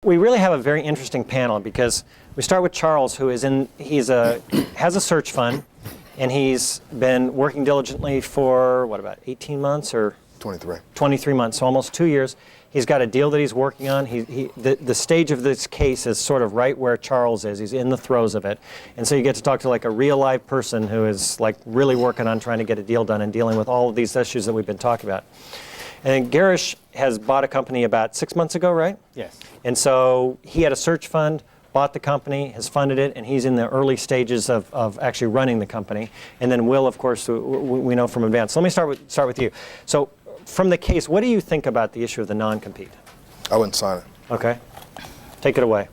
We really have a very interesting panel because we start with Charles, who has a search fund, and he's been working diligently for, what, about 18 months or? 23. 23 months, so almost 2 years. He's got a deal that he's working on. The stage of this case is sort of right where Charles is. He's in the throes of it. And so you get to talk to like a real live person who is like really working on trying to get a deal done and dealing with all of these issues that we've been talking about. And Garish has bought a company about 6 months ago, right? Yes. And so he had a search fund, bought the company, has funded it, and he's in the early stages of actually running the company. And then Will, of course, we know from advance. So let me start with you. So from the case, what do you think about the issue of the non-compete? I wouldn't sign it. Okay. Take it away.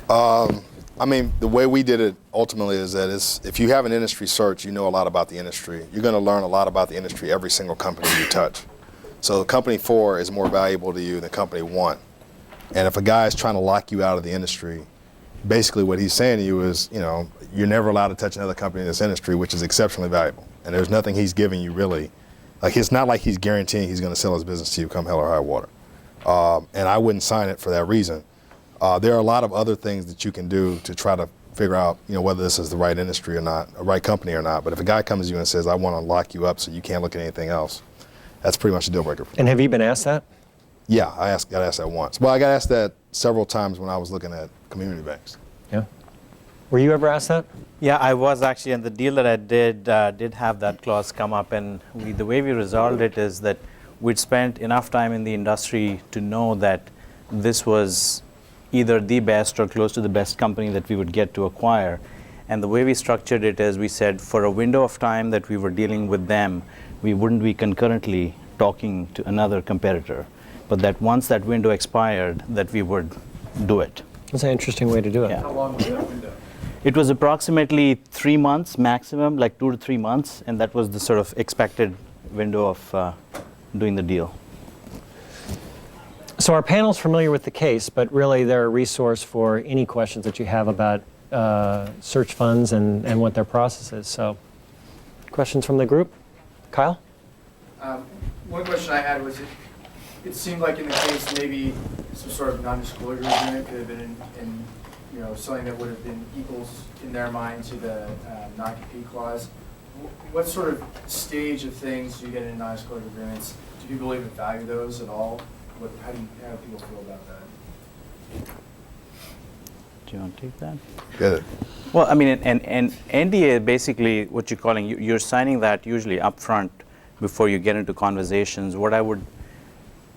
I mean, the way we did it ultimately is that if you have an industry search, you know a lot about the industry. You're going to learn a lot about the industry every single company you touch. So company 4 is more valuable to you than company 1. And if a guy is trying to lock you out of the industry, basically what he's saying to you is, you know, you're never allowed to touch another company in this industry, which is exceptionally valuable. And there's nothing he's giving you really. Like, it's not like he's guaranteeing he's going to sell his business to you come hell or high water. And I wouldn't sign it for that reason. There are a lot of other things that you can do to try to figure out, you know, whether this is the right industry or not, a right company or not. But if a guy comes to you and says, I want to lock you up so you can't look at anything else, that's pretty much a deal breaker. And have you been asked that? Yeah, I got asked that once. Well, I got asked that several times when I was looking at community banks. Yeah. Were you ever asked that? Yeah, I was actually, and the deal that I did have that clause come up, and the way we resolved it is that we'd spent enough time in the industry to know that this was either the best or close to the best company that we would get to acquire. And the way we structured it is we said for a window of time that we were dealing with them, we wouldn't be concurrently talking to another competitor, but that once that window expired, that we would do it. That's an interesting way to do it. Yeah. How long was that window? It was approximately 3 months maximum, like 2 to 3 months, and that was the sort of expected window of doing the deal. So our panel's familiar with the case, but really they're a resource for any questions that you have about search funds and what their process is. So questions from the group? Kyle? One question I had was, it seemed like in the case maybe some sort of non-disclosure agreement could have been in you know, something that would have been equals in their mind to the non-compete clause. What sort of stage of things do you get in non-disclosure agreements? Do people even value those at all? How do people feel about that? Do you want to take that? Get it. Well, I mean, an NDA, basically what you're calling, you're signing that usually up front before you get into conversations. What I would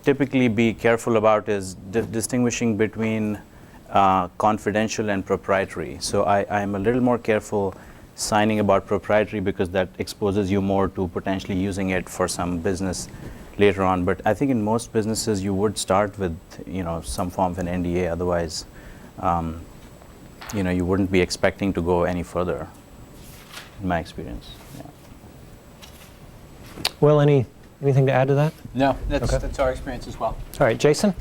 typically be careful about is distinguishing between confidential and proprietary. So I'm a little more careful signing about proprietary because that exposes you more to potentially using it for some business later on. But I think in most businesses you would start with, you know, some form of an NDA. Otherwise, you know, you wouldn't be expecting to go any further, in my experience. Yeah. Will, anything to add to that? No, that's Okay. that's our experience as well. All right, Jason?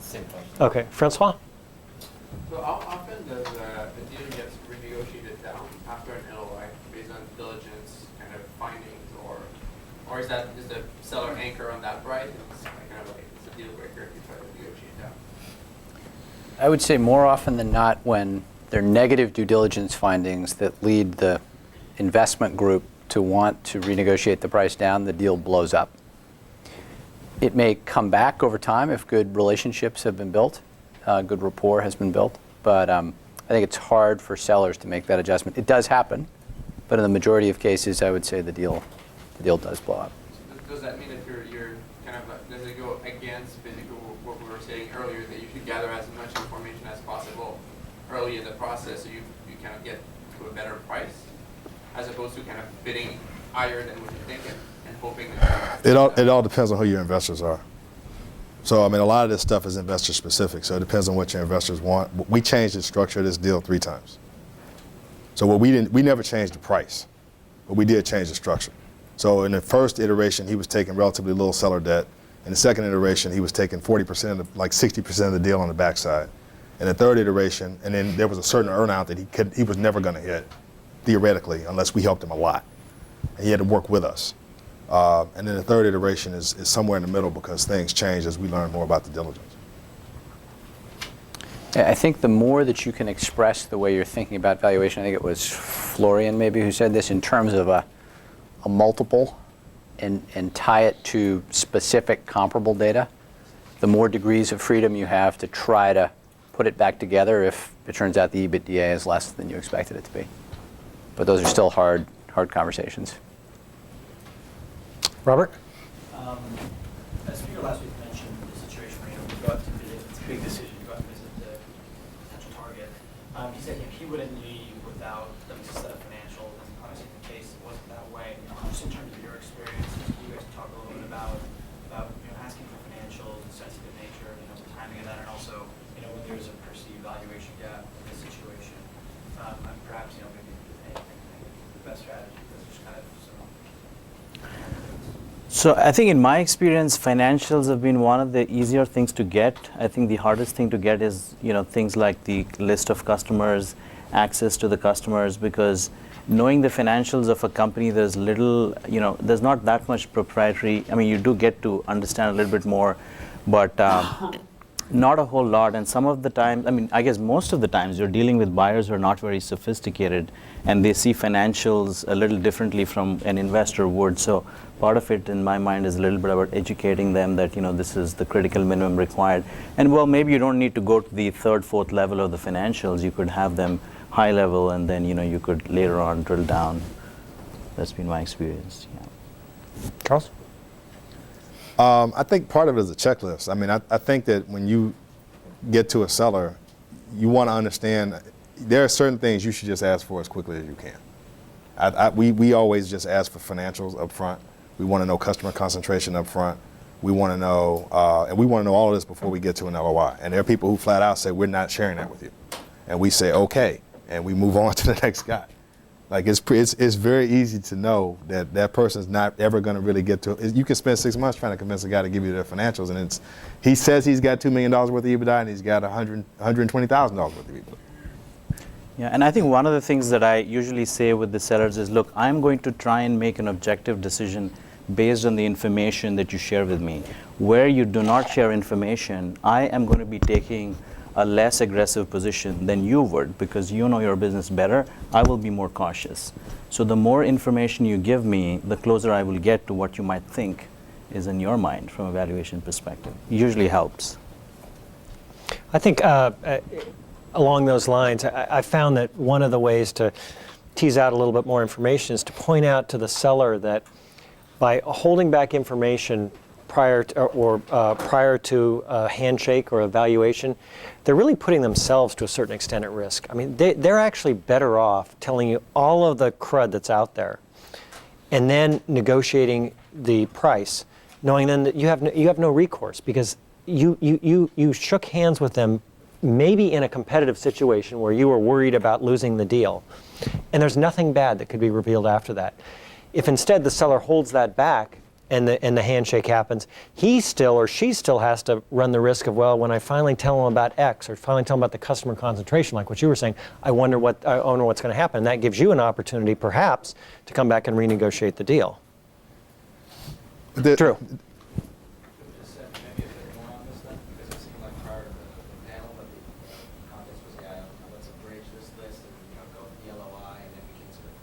Same question. Okay, Francois? So how often does a deal get renegotiated down after an LOI based on diligence kind of findings, or is the seller anchor on that price? And it's kind of like it's a deal breaker if you try to negotiate down. I would say more often than not when there are negative due diligence findings that lead the investment group to want to renegotiate the price down, the deal blows up. It may come back over time if good relationships have been built, good rapport has been built, but I think it's hard for sellers to make that adjustment. It does happen, but in the majority of cases, I would say the deal does blow up. So does that mean that you're kind of does it go against basically what we were saying earlier, that you should gather as much information as possible early in the process so you kind of get to a better price, as opposed to kind of bidding higher than what you're thinking and hoping that It all depends on who your investors are. So, I mean, a lot of this stuff is investor specific, so it depends on what your investors want. We changed the structure of this deal 3 times. So we never changed the price, but we did change the structure. So in the first iteration, he was taking relatively little seller debt. In the second iteration, he was taking 40%, like 60% of the deal on the backside. In the third iteration, and then there was a certain earnout that he was never going to hit, theoretically, unless we helped him a lot. And he had to work with us. And then the third iteration is somewhere in the middle because things change as we learn more about the diligence. I think the more that you can express the way you're thinking about valuation, I think it was Florian maybe who said this, in terms of a multiple and tie it to specific comparable data, the more degrees of freedom you have to try to put it back together if it turns out the EBITDA is less than you expected it to be. But those are still hard conversations. Robert? As speaker last week mentioned the situation where you go out to visit, it's a big decision, you go out and visit the potential target. He said he wouldn't leave without at least a set of financials. And obviously in the case it wasn't that way. Just in terms of your experience, you guys talk a little bit about asking for financials, the sensitive nature, the timing of that, and also when there's a perceived valuation gap in this situation, and perhaps maybe the best strategy. That's just kind of some. So I think in my experience, financials have been one of the easier things to get. I think the hardest thing to get is, things like the list of customers, access to the customers, because knowing the financials of a company, there's little, there's not that much proprietary. I mean, you do get to understand a little bit more, but not a whole lot. And some of the times, I guess most of the times, you're dealing with buyers who are not very sophisticated, and they see financials a little differently from an investor would. So part of it, in my mind, is a little bit about educating them that, this is the critical minimum required. And well, maybe you don't need to go to the third, fourth level of the financials. You could have them high level, and then, you could later on drill down. That's been my experience, yeah. Charles? I think part of it is a checklist. I think that when you get to a seller, you want to understand there are certain things you should just ask for as quickly as you can. We always just ask for financials up front. We want to know customer concentration up front. We want to know, and we want to know all of this before we get to an LOI. And there are people who flat out say, we're not sharing that with you. And we say, okay, and we move on to the next guy. Like it's very easy to know that that person's not ever going to really get to it. You can spend 6 months trying to convince a guy to give you their financials, and he says he's got $2 million worth of EBITDA, and he's got $120,000 worth of EBITDA. Yeah, and I think one of the things that I usually say with the sellers is, look, I'm going to try and make an objective decision based on the information that you share with me. Where you do not share information, I am going to be taking a less aggressive position than you would, because you know your business better. I will be more cautious. So the more information you give me, the closer I will get to what you might think is in your mind from a valuation perspective. It usually helps. I think along those lines, I found that one of the ways to tease out a little bit more information is to point out to the seller that by holding back information prior to a handshake or a valuation, they're really putting themselves to a certain extent at risk. They're actually better off telling you all of the crud that's out there and then negotiating the price, knowing then that you have no recourse, because you shook hands with them maybe in a competitive situation where you were worried about losing the deal, and there's nothing bad that could be revealed after that. If instead the seller holds that back and the handshake happens, he still or she still has to run the risk of, well, when I finally tell them about X or finally tell them about the customer concentration, like what you were saying, I wonder what's going to happen. And that gives you an opportunity, perhaps, to come back and renegotiate the deal. Drew. Just said maybe a bit more on this then, because it seemed like prior to the panel that the context was, let's abridge this list and go with the LOI, and then we can sort of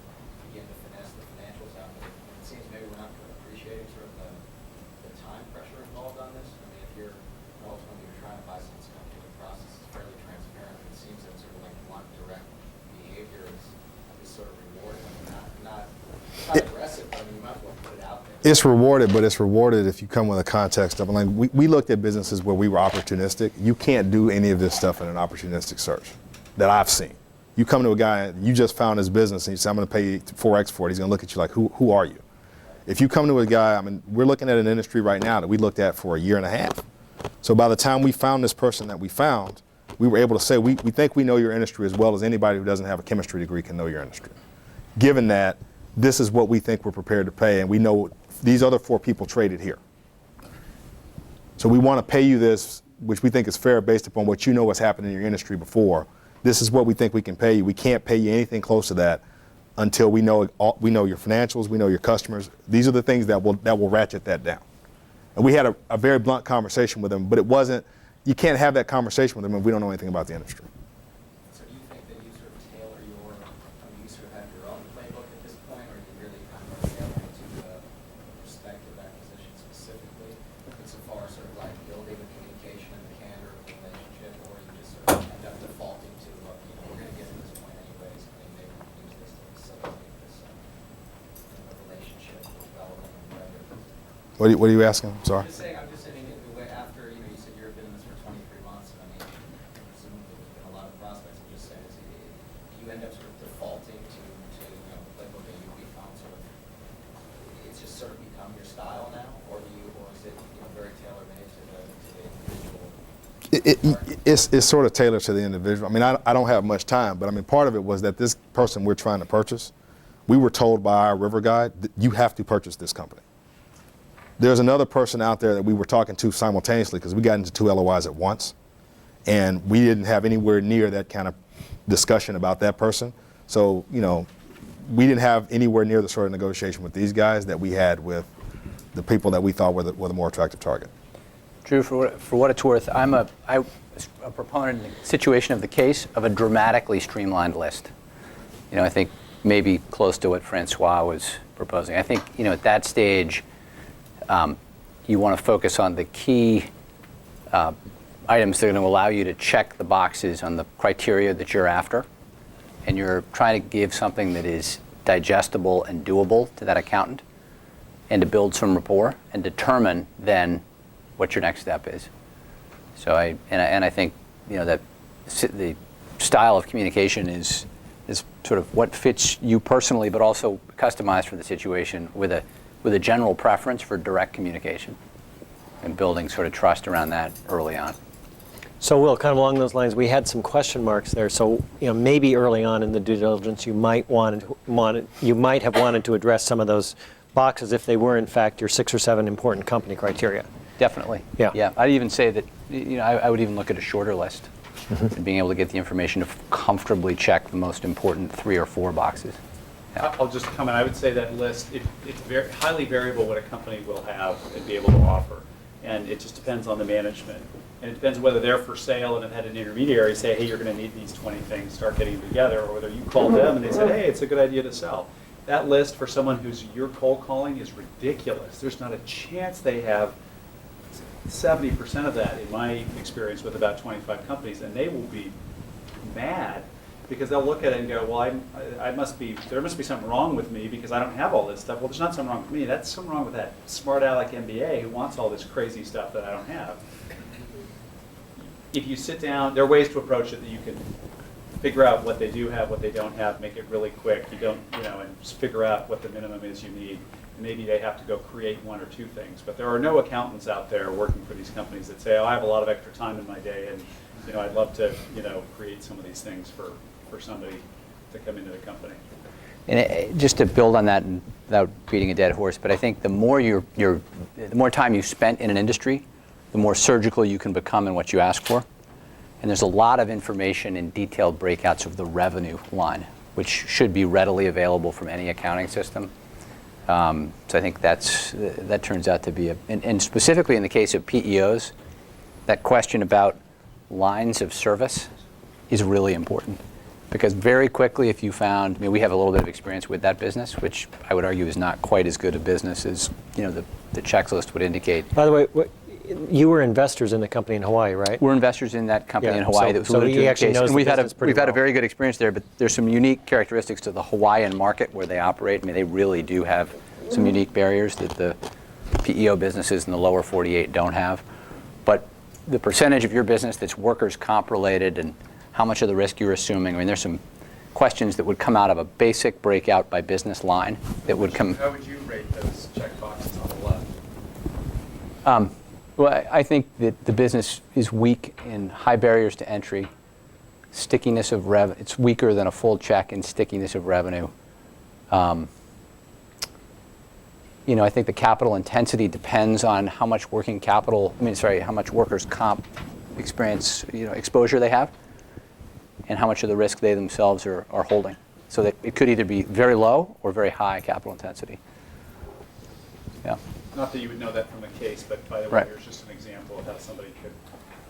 begin to finesse the financials out. But it seems maybe we're not appreciating sort of the time pressure involved on this. If you're ultimately trying to buy something, the process is fairly transparent. It seems that sort of like one direct behavior is sort of rewarded, not aggressive, but you might as well put it out there. It's rewarded, but it's rewarded if you come with a context of, we looked at businesses where we were opportunistic. You can't do any of this stuff in an opportunistic search that I've seen. You come to a guy, you just found his business, and you say, I'm going to pay you 4X for it. He's going to look at you like, who are you? If you come to a guy, we're looking at an industry right now that we looked at for a year and a half. So by the time we found this person that we found, we were able to say, we think we know your industry as well as anybody who doesn't have a chemistry degree can know your industry. Given that, this is what we think we're prepared to pay, and we know these other 4 people traded here. So we want to pay you this, which we think is fair based upon what you know has happened in your industry before. This is what we think we can pay you. We can't pay you anything close to that until we know your financials, we know your customers. These are the things that will ratchet that down. And we had a very blunt conversation with them, but it wasn't, you can't have that conversation with them if we don't know anything about the industry. So do you think that you sort of tailor your, you sort of have your own playbook at this point, or you really kind of tailor it to the prospective acquisition specifically, insofar as sort of like building the communication and the candor of the relationship, or you just sort of end up defaulting to, look, we're going to get to this point anyways, and maybe we can use this to facilitate this relationship development and whatever. What are you asking? Sorry. I'm just saying, in the way after, you said you've been in this for 23 months, and I mean, presumably there's been a lot of prospects. I'm just saying, you end up sort of defaulting to the playbook that you found sort of, it's just sort of become your style now, or is it very tailor-made to the individual? It's sort of tailored to the individual. I mean, I don't have much time, but I mean, part of it was that this person we're trying to purchase, we were told by our river guide that you have to purchase this company. There's another person out there that we were talking to simultaneously, because we got into 2 LOIs at once, and we didn't have anywhere near that kind of discussion about that person. So, we didn't have anywhere near the sort of negotiation with these guys that we had with the people that we thought were the more attractive target. Drew, for what it's worth, I'm a proponent in the situation of the case of a dramatically streamlined list. I think maybe close to what Francois was proposing. I think, at that stage, you want to focus on the key items that are going to allow you to check the boxes on the criteria that you're after. And you're trying to give something that is digestible and doable to that accountant, and to build some rapport and determine then what your next step is. So I think that the style of communication is sort of what fits you personally, but also customized for the situation with a general preference for direct communication and building sort of trust around that early on. So Will, kind of along those lines, we had some question marks there. So maybe early on in the due diligence, you might have wanted to address some of those boxes if they were in fact your 6 or 7 important company criteria. Definitely. Yeah. I'd even say that I would even look at a shorter list and being able to get the information to comfortably check the most important 3 or 4 boxes. Yeah. I'll just comment. I would say that list, it's very highly variable what a company will have and be able to offer. And it just depends on the management. And it depends whether they're for sale and have had an intermediary say, hey, you're going to need these 20 things, start getting them together, or whether you call them and they said, hey, it's a good idea to sell. That list for someone who's your cold calling is ridiculous. There's not a chance they have 70% of that, in my experience with about 25 companies, and they will be mad because they'll look at it and go, well, there must be something wrong with me because I don't have all this stuff. Well, there's not something wrong with me. That's something wrong with that smart aleck MBA who wants all this crazy stuff that I don't have. If you sit down, there are ways to approach it that you can figure out what they do have, what they don't have, make it really quick. You don't, and just figure out what the minimum is you need. And maybe they have to go create 1 or 2 things. But there are no accountants out there working for these companies that say, oh, I have a lot of extra time in my day, and I'd love to, create some of these things for somebody to come into the company. And just to build on that, and without beating a dead horse, but I think the more the more time you spent in an industry, the more surgical you can become in what you ask for. And there's a lot of information in detailed breakouts of the revenue line, which should be readily available from any accounting system. So I think that turns out to be and specifically in the case of PEOs, that question about lines of service is really important. Because very quickly, if you found, we have a little bit of experience with that business, which I would argue is not quite as good a business as the checklist would indicate. By the way, you were investors in the company in Hawaii, right? We're investors in that company Yeah, in Hawaii. so- that was so alluded he to in the actually case. knows And the we've had business pretty a well. very good experience there, but there's some unique characteristics to the Hawaiian market where they operate. They really do have some unique barriers that the PEO businesses in the lower 48 don't have. But the percentage of your business that's workers' comp related and how much of the risk you're assuming, there's some questions that would come out of a basic breakout by business line that would come. How would you rate those check boxes on the left? Well, I think that the business is weak in high barriers to entry, stickiness of revenue. It's weaker than a full check in stickiness of revenue. I think the capital intensity depends on how much how much workers' comp experience, exposure they have, and how much of the risk they themselves are holding. So that it could either be very low or very high capital intensity. Yeah. Not that you would know that from a case, but by the way, Right. here's just an example of how somebody could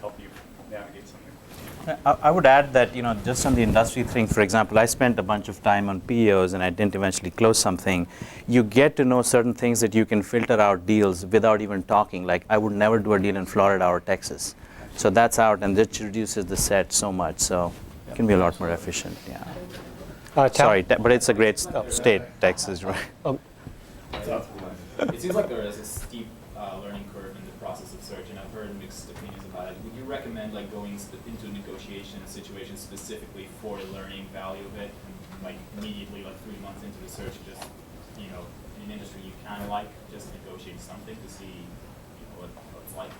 help you navigate something. I would add that, just on the industry thing, for example, I spent a bunch of time on POs and I didn't eventually close something. You get to know certain things that you can filter out deals without even talking. Like, I would never do a deal in Florida or Texas. So that's out, and this reduces the set so much. So it can be a lot more efficient, yeah. Sorry, but it's a great state, Texas, right? It seems like there is a steep learning curve in the process of search, and I've heard mixed opinions about it. Would you recommend going into a negotiation situation specifically for the learning value of it, and like immediately, like 3 months into the search, just in an industry you kind of like, just negotiate something to see what it's like?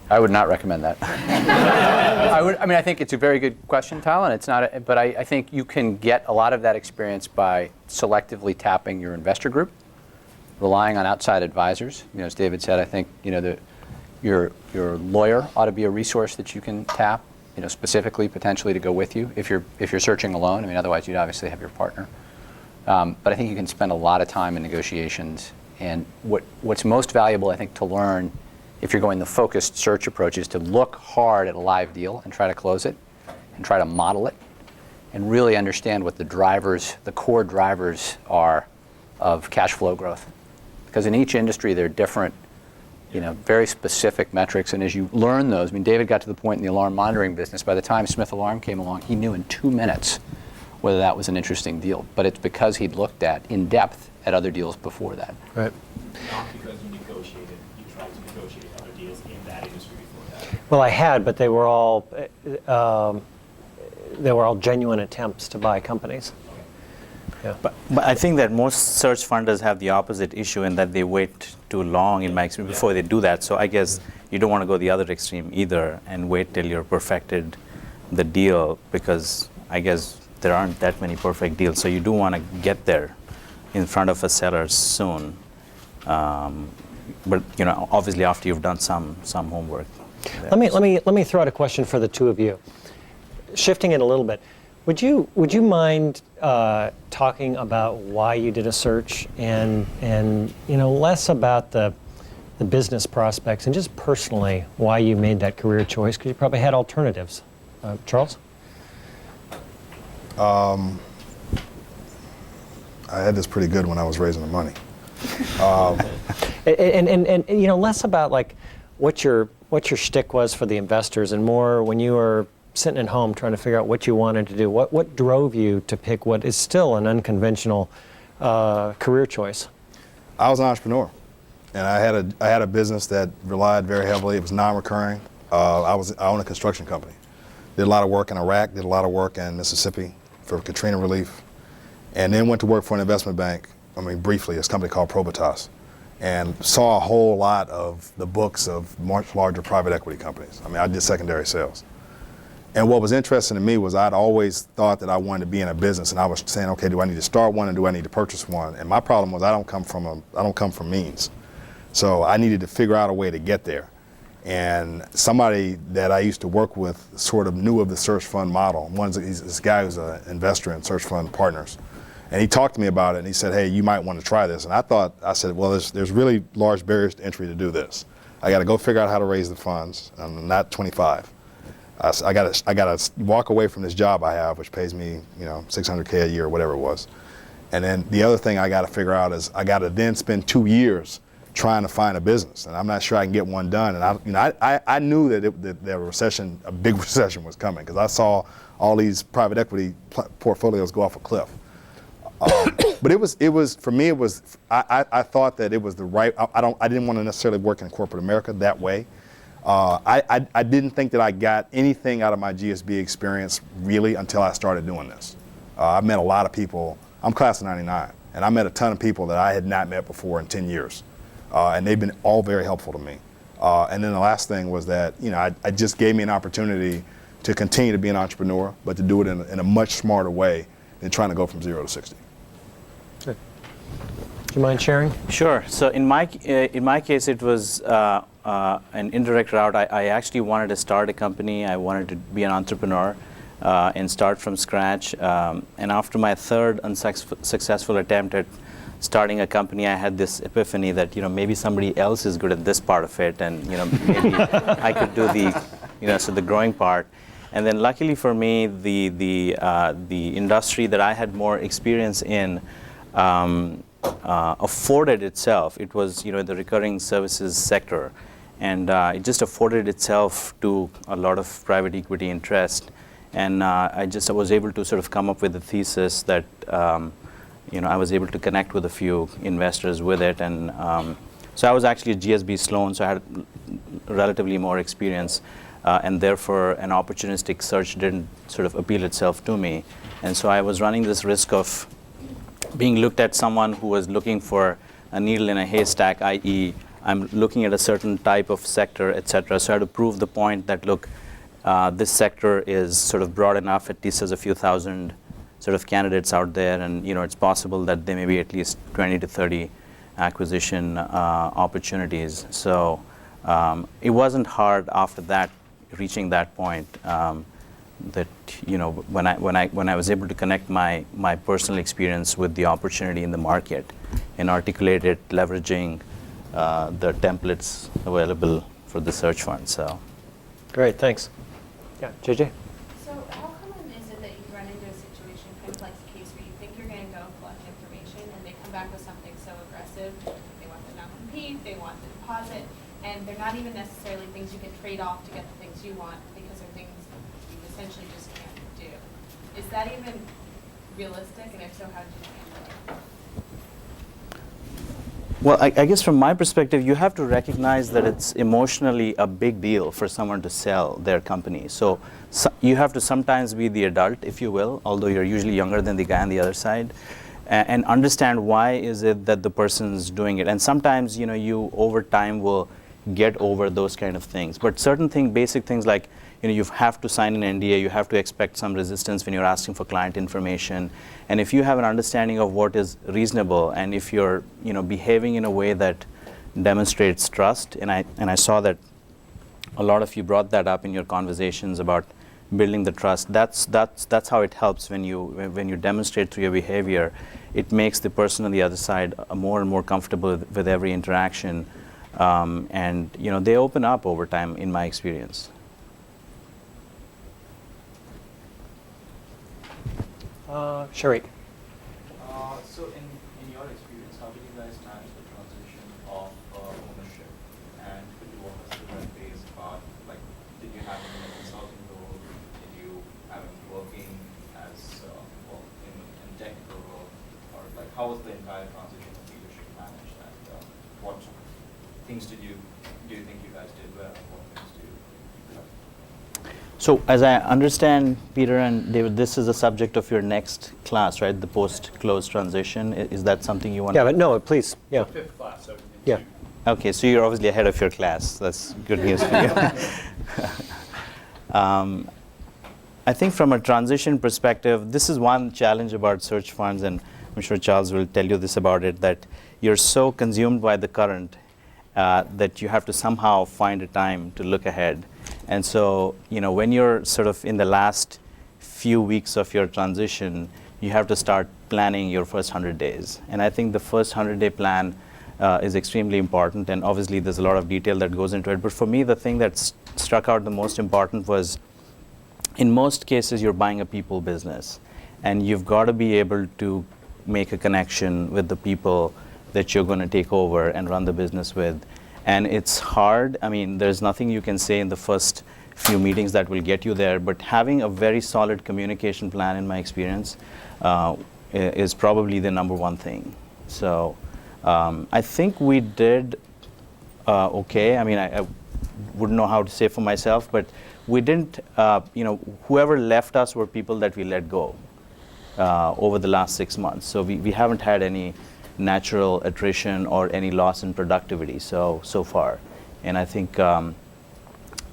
I would not recommend that. I think it's a very good question, Tal, and it's not. But I think you can get a lot of that experience by selectively tapping your investor group, relying on outside advisors. As David said, I think your lawyer ought to be a resource that you can tap, specifically potentially to go with you if you're searching alone. Otherwise you'd obviously have your partner. But I think you can spend a lot of time in negotiations. And what's most valuable, I think, to learn if you're going the focused search approach is to look hard at a live deal and try to close it and try to model it and really understand what the core drivers are of cash flow growth. Because in each industry, there are different, very specific metrics. And as you learn those, David got to the point in the alarm monitoring business, by the time Smith Alarm came along, he knew in 2 minutes whether that was an interesting deal. But it's because he'd looked in depth at other deals before that. Right. Not because you negotiated, you tried to negotiate other deals in that industry before that. Well, I had, but they were all genuine attempts to buy companies. Yeah. But I think that most search funders have the opposite issue in that they wait too long, in my experience, before they do that. So I guess you don't want to go the other extreme either and wait till you're perfected the deal, because I guess there aren't that many perfect deals. So you do want to get there in front of a seller soon. But obviously after you've done some homework. Let me throw out a question for the two of you. Shifting it a little bit, would you mind talking about why you did a search and less about the business prospects and just personally why you made that career choice, because you probably had alternatives. Charles? I had this pretty good when I was raising the money. And less about like what your shtick was for the investors, and more when you were sitting at home trying to figure out what you wanted to do. What drove you to pick what is still an unconventional career choice? I was an entrepreneur, and I had a business that relied very heavily. It was non-recurring. I owned a construction company. Did a lot of work in Iraq. Did a lot of work in Mississippi for Katrina relief, and then went to work for an investment bank. Briefly, it's a company called Probitas, and saw a whole lot of the books of much larger private equity companies. I did secondary sales. And what was interesting to me was I'd always thought that I wanted to be in a business, and I was saying, okay, do I need to start one and do I need to purchase one? And my problem was I don't come from means. So I needed to figure out a way to get there. And somebody that I used to work with sort of knew of the search fund model. He's this guy who's an investor in search fund partners. And he talked to me about it, and he said, hey, you might want to try this. And I said, well, there's really large barriers to entry to do this. I got to go figure out how to raise the funds. I'm not 25. I got to walk away from this job I have, which pays me, $600K a year, or whatever it was. And then the other thing I got to figure out is I got to then spend 2 years trying to find a business, and I'm not sure I can get one done. And I knew that a big recession was coming, because I saw all these private equity portfolios go off a cliff. But it was for me. I thought that it was the right. I didn't want to necessarily work in corporate America that way. I didn't think that I got anything out of my GSB experience really until I started doing this. I met a lot of people. I'm class of '99, and I met a ton of people that I had not met before in 10 years, and they've been all very helpful to me. And then the last thing was that I just gave me an opportunity to continue to be an entrepreneur, but to do it in a much smarter way than trying to go from 0 to 60. Good. Do you mind sharing? Sure. So in my case, it was an indirect route. I actually wanted to start a company. I wanted to be an entrepreneur. and start from scratch. And after my third unsuccessful attempt at starting a company, I had this epiphany that maybe somebody else is good at this part of it, and maybe I could do the growing part. And then luckily for me, the industry that I had more experience in afforded itself. It was the recurring services sector, and it just afforded itself to a lot of private equity interest. And I was able to sort of come up with a thesis that I was able to connect with a few investors with it, and so I was actually at GSB Sloan, so I had relatively more experience, and therefore an opportunistic search didn't sort of appeal itself to me. And so I was running this risk of being looked at someone who was looking for a needle in a haystack, i.e., I'm looking at a certain type of sector, et cetera. So I had to prove the point that, look, this sector is sort of broad enough, at least there's a few thousand sort of candidates out there, and it's possible that there may be at least 20 to 30 acquisition opportunities. So it wasn't hard after that, reaching that point, that when I was able to connect my personal experience with the opportunity in the market and articulate it, leveraging the templates available for the search fund. So Great, thanks. Yeah, JJ? So how common is it that you run into a situation, kind of like the case where you think you're going to go collect information and they come back with something so aggressive, they want the non-compete, they want the deposit, and they're not even necessarily things you can trade off to get the things you want, because they're things you essentially just can't do. Is that even realistic, and if so, how do you handle it? Well, I guess from my perspective, you have to recognize that it's emotionally a big deal for someone to sell their company. So you have to sometimes be the adult, if you will, although you're usually younger than the guy on the other side, and understand why is it that the person's doing it. And sometimes, you over time will get over those kind of things. But certain things, basic things like, you have to sign an NDA, you have to expect some resistance when you're asking for client information. And if you have an understanding of what is reasonable, and if you're behaving in a way that demonstrates trust, and I saw that a lot of you brought that up in your conversations about building the trust. That's how it helps when you demonstrate through your behavior. It makes the person on the other side more and more comfortable with every interaction, and they open up over time, in my experience. Sharik. So in your experience, how did you guys manage the transition of ownership? And could you walk us through that phase about, like, did you have him in a consulting role? Did you have him working as in technical role? Or like, how was the entire transition of leadership managed? And what things do you think you guys did well? What things do you have? So as I understand, Peter and David, this is the subject of your next class, right? The post-close transition. Is that something you want? Yeah, but no, please, yeah. Fifth class, so Yeah. Okay, so you're obviously ahead of your class. That's good news for you. I think from a transition perspective, this is one challenge about search funds, and I'm sure Charles will tell you this about it, that you're so consumed by the current that you have to somehow find a time to look ahead. And so, when you're sort of in the last few weeks of your transition, you have to start planning your first 100 days. And I think the first 100-day plan is extremely important, and obviously there's a lot of detail that goes into it. But for me, the thing that struck out the most important was, in most cases, you're buying a people business, and you've got to be able to make a connection with the people that you're going to take over and run the business with. And it's hard. I mean, there's nothing you can say in the first few meetings that will get you there, but having a very solid communication plan, in my experience, is probably the number one thing. So I think we did okay. I mean, I wouldn't know how to say for myself, but we didn't, whoever left us were people that we let go over the last 6 months. So we haven't had any natural attrition or any loss in productivity so far. And I think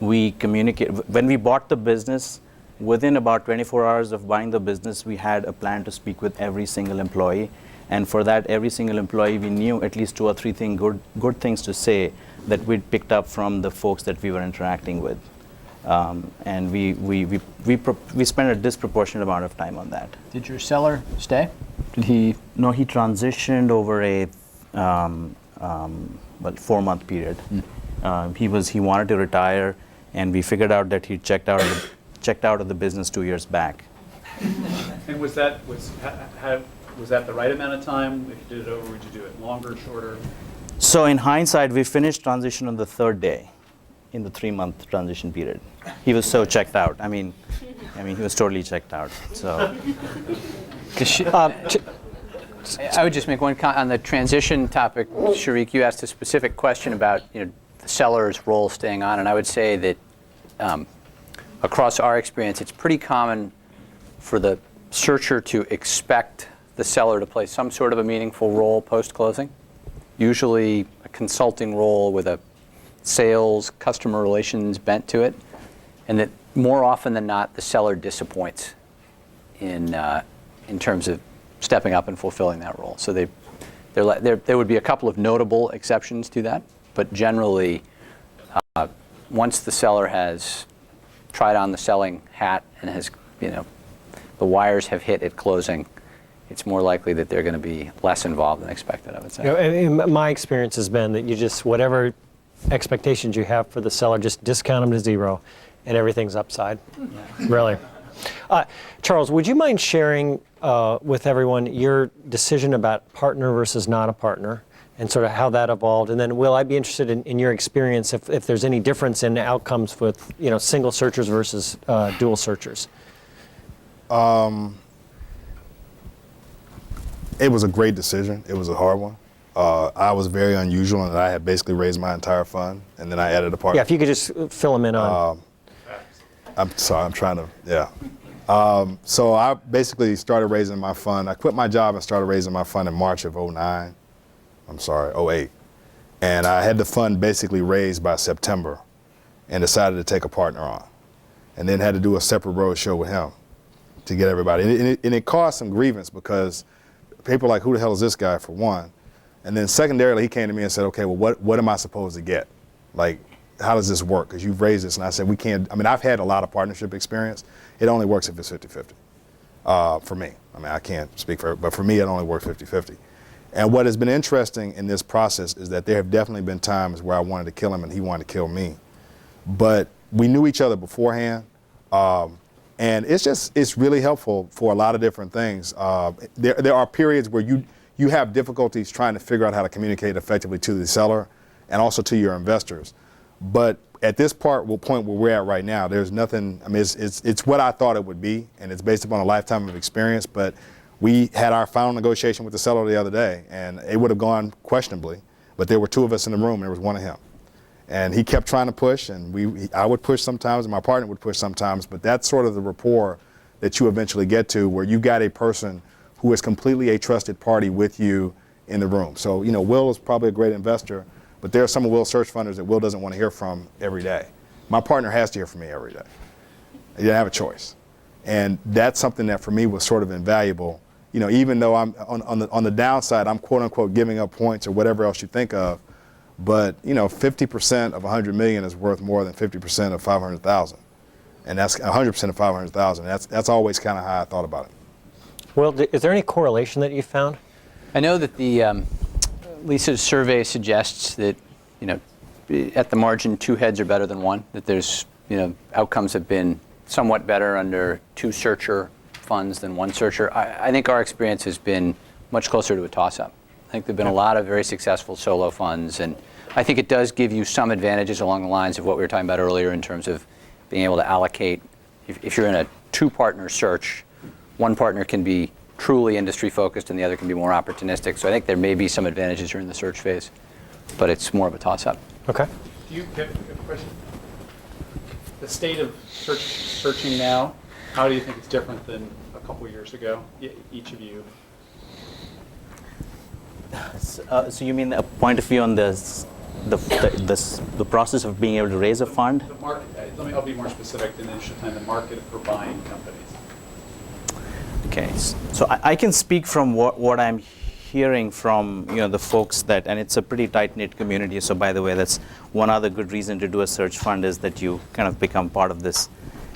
we communicate. When we bought the business, within about 24 hours of buying the business, we had a plan to speak with every single employee. And for that, every single employee, we knew at least 2 or 3 good things to say that we'd picked up from the folks that we were interacting with. And we spent a disproportionate amount of time on that. Did your seller stay? Did he? No, he transitioned over a 4-month period. He wanted to retire, and we figured out that he checked out of the business 2 years back. And was that the right amount of time? If you did it over, would you do it longer, shorter? So in hindsight, we finished transition on the 3rd day in the 3-month transition period. He was so checked out. I mean, he was totally checked out. So. I would just make one comment on the transition topic. Sharik, you asked a specific question about the seller's role staying on, and I would say that across our experience, it's pretty common for the searcher to expect the seller to play some sort of a meaningful role post-closing, usually a consulting role with a sales, customer relations bent to it, and that more often than not, the seller disappoints in terms of stepping up and fulfilling that role. So there would be a couple of notable exceptions to that, but generally, once the seller has tried on the selling hat and has, the wires have hit at closing, it's more likely that they're going to be less involved than expected, I would say. My experience has been that you just, whatever expectations you have for the seller, just discount them to zero, and everything's upside. Yeah. Really. Charles, would you mind sharing with everyone your decision about partner versus not a partner, and sort of how that evolved? And then, Will, I'd be interested in your experience if there's any difference in outcomes with single searchers versus dual searchers. It was a great decision. It was a hard one. I was very unusual in that I had basically raised my entire fund, and then I added a partner. Yeah, if you could just fill them in on. I'm sorry, I'm trying to, yeah. So I basically started raising my fund. I quit my job and started raising my fund in March of 08. And I had the fund basically raised by September and decided to take a partner on. And then had to do a separate road show with him to get everybody. And it caused some grievance because people were like, who the hell is this guy, for one? And then secondarily, he came to me and said, okay, well, what am I supposed to get? Like, how does this work? Because you've raised this. And I said, we can't. I mean, I've had a lot of partnership experience. It only works if it's 50-50 for me. I mean, I can't speak for it, but for me, it only works 50-50. And what has been interesting in this process is that there have definitely been times where I wanted to kill him and he wanted to kill me. But we knew each other beforehand. And it's really helpful for a lot of different things. There are periods where you have difficulties trying to figure out how to communicate effectively to the seller and also to your investors. But at this point where we're at right now, there's nothing. I mean, it's what I thought it would be, and it's based upon a lifetime of experience. But we had our final negotiation with the seller the other day, and it would have gone questionably. But there were 2 of us in the room, and there was 1 of him. And he kept trying to push, and I would push sometimes, and my partner would push sometimes. But that's sort of the rapport that you eventually get to, where you got a person who is completely a trusted party with you in the room. So, Will is probably a great investor, but there are some of Will's search funders that Will doesn't want to hear from every day. My partner has to hear from me every day. He didn't have a choice. And that's something that for me was sort of invaluable. Even though I'm on the downside, I'm quote unquote giving up points or whatever else you think of. But 50% of 100 million is worth more than 50% of 500,000, and that's 100% of 500,000. That's always kind of how I thought about it. Well, is there any correlation that you found? I know that the Lisa's survey suggests that at the margin 2 heads are better than 1. That there's outcomes have been somewhat better under 2 searcher funds than 1 searcher. I think our experience has been much closer to a toss-up. I think there've been a lot of very successful solo funds, and I think it does give you some advantages along the lines of what we were talking about earlier in terms of being able to allocate. If you're in a 2-partner search, 1 partner can be truly industry focused and the other can be more opportunistic. So I think there may be some advantages during the search phase, but it's more of a toss-up. Okay. Do you have a question? The state of searching now, how do you think it's different than a couple years ago, each of you? So you mean a point of view on the process of being able to raise a fund? The market, I'll be more specific than initial time, the market for buying companies. Okay, so I can speak from what I'm hearing from the folks that, and it's a pretty tight-knit community. So by the way, that's one other good reason to do a search fund, is that you kind of become part of this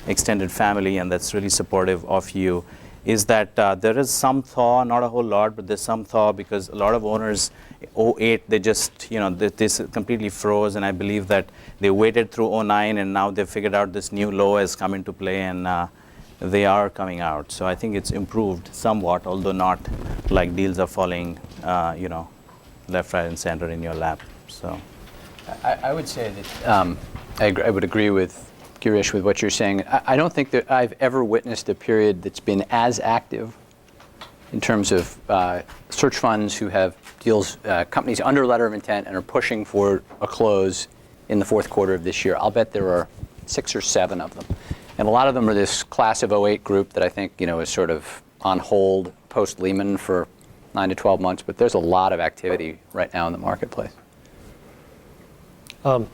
extended family, and that's really supportive of you. Is that there is some thaw, not a whole lot, but there's some thaw, because a lot of owners, 2008, they just, this completely froze, and I believe that they waited through 2009, and now they've figured out this new low has come into play, and they are coming out. So I think it's improved somewhat, although not like deals are falling, left, right, and center in your lap. So I would say that I would agree with Girish with what you're saying. I don't think that I've ever witnessed a period that's been as active in terms of search funds who have deals, companies under letter of intent and are pushing for a close in the fourth quarter of this year. I'll bet there are 6 or 7 of them. And a lot of them are this class of 2008 group that I think is sort of on hold post-Lehman for 9 to 12 months. But there's a lot of activity right now in the marketplace. Joe,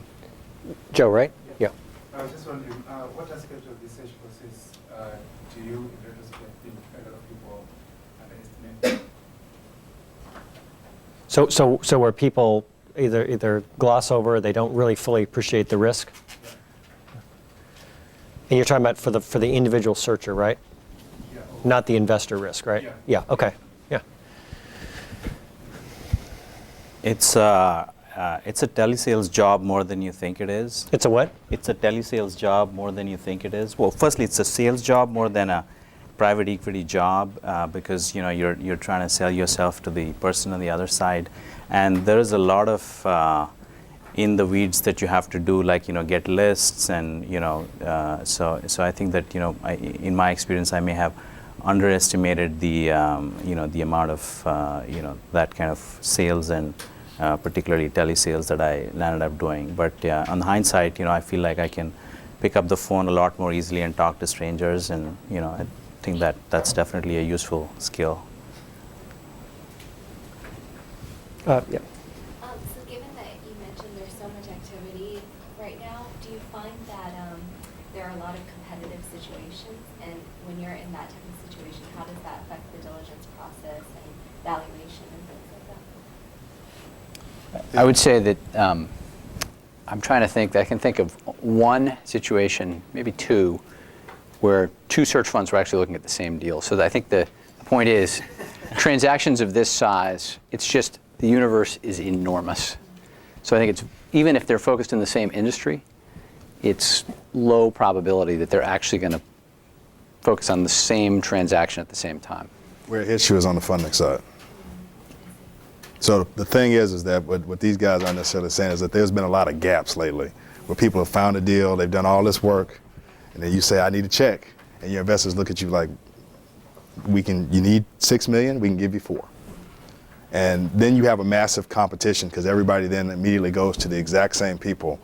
right? Yeah. I was just wondering, what aspect of the search process do you, in retrospect, think a lot of people underestimate? So where people either gloss over, or they don't really fully appreciate the risk? Yeah. And you're talking about for the individual searcher, right? Yeah. Not the investor risk, right? Yeah. Yeah, okay. Yeah. it's a telesales job more than you think it is. It's a what? It's a telesales job more than you think it is. Well, firstly, it's a sales job more than a private equity job, because you're trying to sell yourself to the person on the other side, and there is a lot of in the weeds that you have to do, like get lists, and so I think that in my experience I may have underestimated the the amount of that kind of sales, and particularly telesales, that I landed up doing. But on the hindsight, I feel like I can pick up the phone a lot more easily and talk to strangers, and I think that that's definitely a useful skill. Yeah. So given that you mentioned there's so much activity right now, do you find that there are a lot of competitive situations? And when you're in that type of situation, how does that affect the diligence process and valuation and things like that? I would say that I'm trying to think. I can think of one situation, maybe 2, where 2 search funds were actually looking at the same deal. So I think the point is, transactions of this size, it's just the universe is enormous. So I think it's, even if they're focused in the same industry, it's low probability that they're actually going to focus on the same transaction at the same time. Where it hits you is on the funding side. So the thing is that what these guys aren't necessarily saying is that there's been a lot of gaps lately where people have found a deal, they've done all this work, and then you say, I need a check. And your investors look at you like, you need $6 million, we can give you $4 million. And then you have a massive competition, because everybody then immediately goes to the exact same people.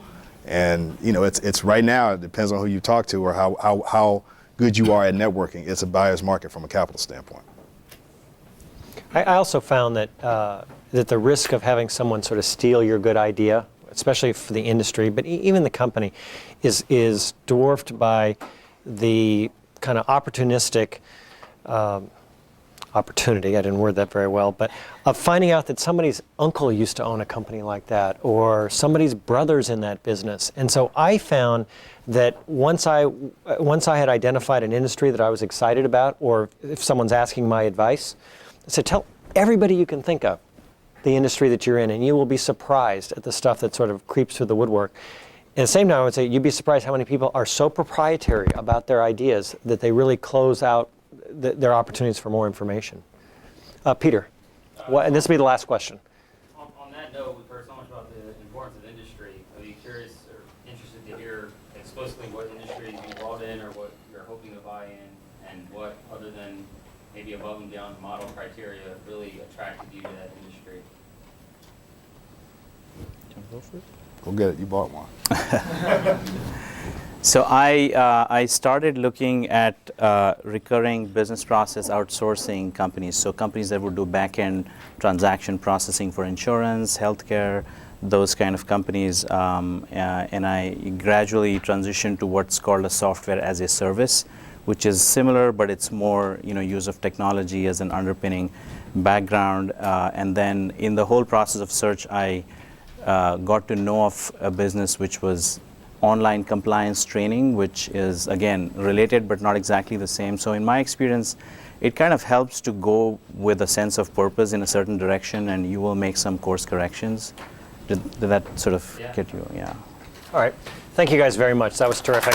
And it's right now, it depends on who you talk to or how good you are at networking. It's a buyer's market from a capital standpoint. I also found that the risk of having someone sort of steal your good idea, especially for the industry, but even the company, is dwarfed by the kind of opportunistic opportunity, I didn't word that very well, but of finding out that somebody's uncle used to own a company like that, or somebody's brother's in that business. And so I found that once I had identified an industry that I was excited about, or if someone's asking my advice, I said, tell everybody you can think of the industry that you're in, and you will be surprised at the stuff that sort of creeps through the woodwork. At the same time, I would say you'd be surprised how many people are so proprietary about their ideas that they really close out their opportunities for more information. Peter, and this will be the last question. On that note, we've heard so much about the importance of industry. I'd be curious or interested to hear explicitly what industry you brought in, or what you're hoping to buy in, and what, other than maybe above and beyond model criteria, really attracted you to that industry. Go get it, you bought one. So I started looking at recurring business process outsourcing companies, so companies that would do back-end transaction processing for insurance, healthcare, those kind of companies, and I gradually transitioned to what's called a software as a service, which is similar, but it's more use of technology as an underpinning. background, and then in the whole process of search, I got to know of a business which was online compliance training, which is again related but not exactly the same. So in my experience, it kind of helps to go with a sense of purpose in a certain direction, and you will make some course corrections. Did that sort of get you? Yeah. All right. Thank you guys very much. That was terrific.